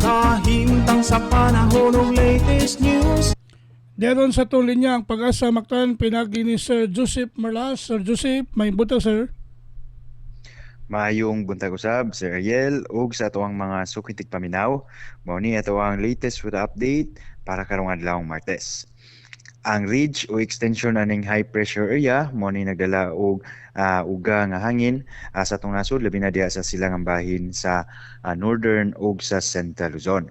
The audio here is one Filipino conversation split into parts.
Kahimtang sa panahon ng latest news. Deron sa tuloy niya ang Pag-asa Mactan pinagi ni Sir Joseph Marlas. Sir Joseph, may buta sir. Maayong buntag usab, Sir Ariel, ug sa atoang mga sukitik paminaw. Mao ni ato ang latest with update para karong adlawng Martes. Ang ridge o extension aning high pressure area mo ni nagdala og uga nga hangin sa atong nasod labi na diha sa silangang bahin sa northern ug sa central Luzon.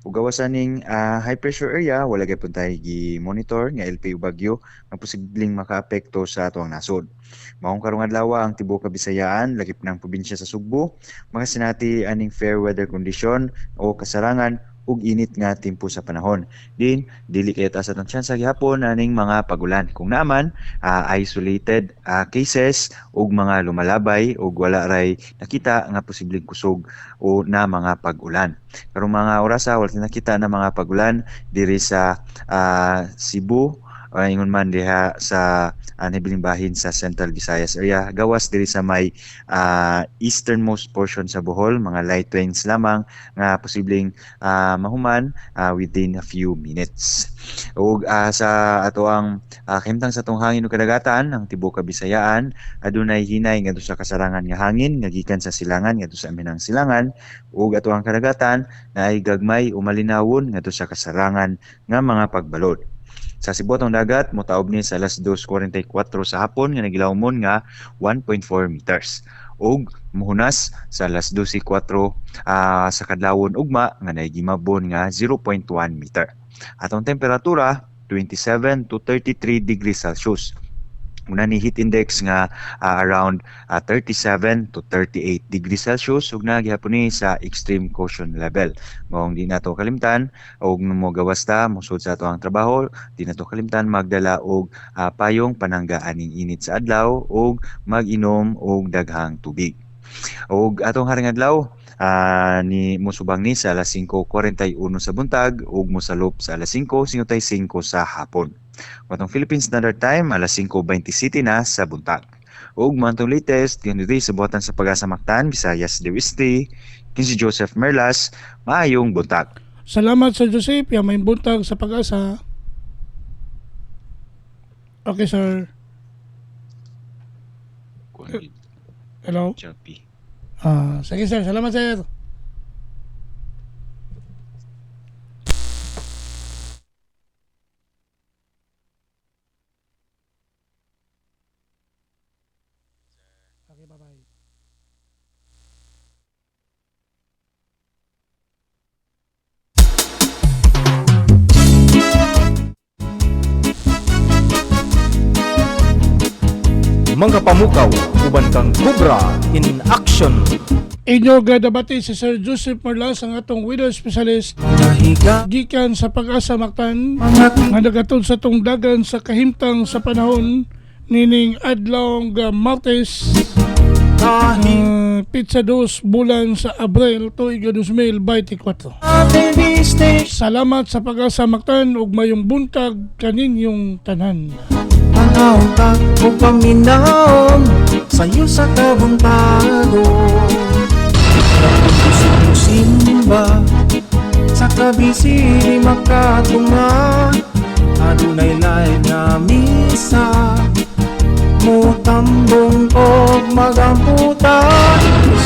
Ug gawas aning high pressure area wala gyud puntay gi-monitor nga LPU bagyo nga posibleng makaapekto sa atong nasod. Maong karong adlaw ang tibuok Kabisayaan lakip ng probinsya sa Sugbo makasinati aning fair weather condition o kasarangan ug init nga tempo sa panahon. Din dili kay taas atong tsansa gihapon aning mga pagulan. Kung naman isolated cases ug mga lumalabay ug wala ray nakita nga posibleng kusog o na mga pag-ulan. Karong mga orasa wala nakita na mga pagulan diri sa Cebu ingon man diha sa nibiling bahin sa Central Visayas area. Gawas diri sa may easternmost portion sa Bohol, mga light rains lamang nga posibleng mahuman within a few minutes. Ug sa atoang kahimtang sa atong hangin ug kadagatan, ang tibuok Kabisayaan adunay hinay ngadto sa kasarangan nga hangin nga gikan sa silangan ngadto sa aminang silangan ug atoang kadagatan naay gagmay o malinawon ngadto sa kasarangan nga mga pagbalod. Sa sibotong dagat, motaob ni sa alas 2:44 sa hapon nga nagilawmon nga 1.4 meters. Ug muhunas sa alas 12:04 sa kadlawon ugma nga nagimabon nga 0.1 meter. Atong temperatura 27 to 33 degrees Celsius. Una ni heat index nga around 37 to 38 degrees Celsius ug nagihapon ni sa extreme caution level. Maong di nato kalimtan og mo gawas ta musud sa ato ang trabaho, di nato kalimtan magdala og payong panangga aning init sa adlaw ug mag-inom og daghang tubig. Og atong haring adlaw ni musubang ni sa alas 5:41 sa buntag ug mosalop sa alas 5:55 sa hapon. Watong Philippine Standard Time alas 5:27 na sa buntag. Ug mantong latest diyan diri sa buhatan sa Pag-asa Mactan, Visayas del Oeste, si Joseph Merlas, maayong buntag. Salamat Sir Joseph, may buntag sa Pag-asa. Okay sir. Hello. Sige sir, salamat sir. Okay, bye-bye. Mga pamukaw, uban kang Cobra in action. Inyo gadabati si Sir Joseph Marlas ang atong weather specialist gikan sa Pag-asa Mactan nga nagatod sa tong dagan sa kahimtang sa panahon nining adlawng Martes pizza 2 bulan sa Abril tuig 2024. Salamat sa Pag-asa Mactan ug mayong buntag kaninyong tanan. Panauta o paminaw sa'yo sa kabuntago. Simba sa kabisi makatunga adunay live nga misa mutambong og magamputan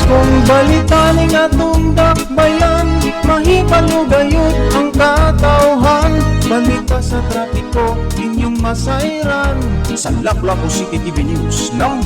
kung balitaning atong dakbayan mahibalugayot ang katawhan balita sa trapiko inyong masayran sa Lapu-Lapu City TV News #1.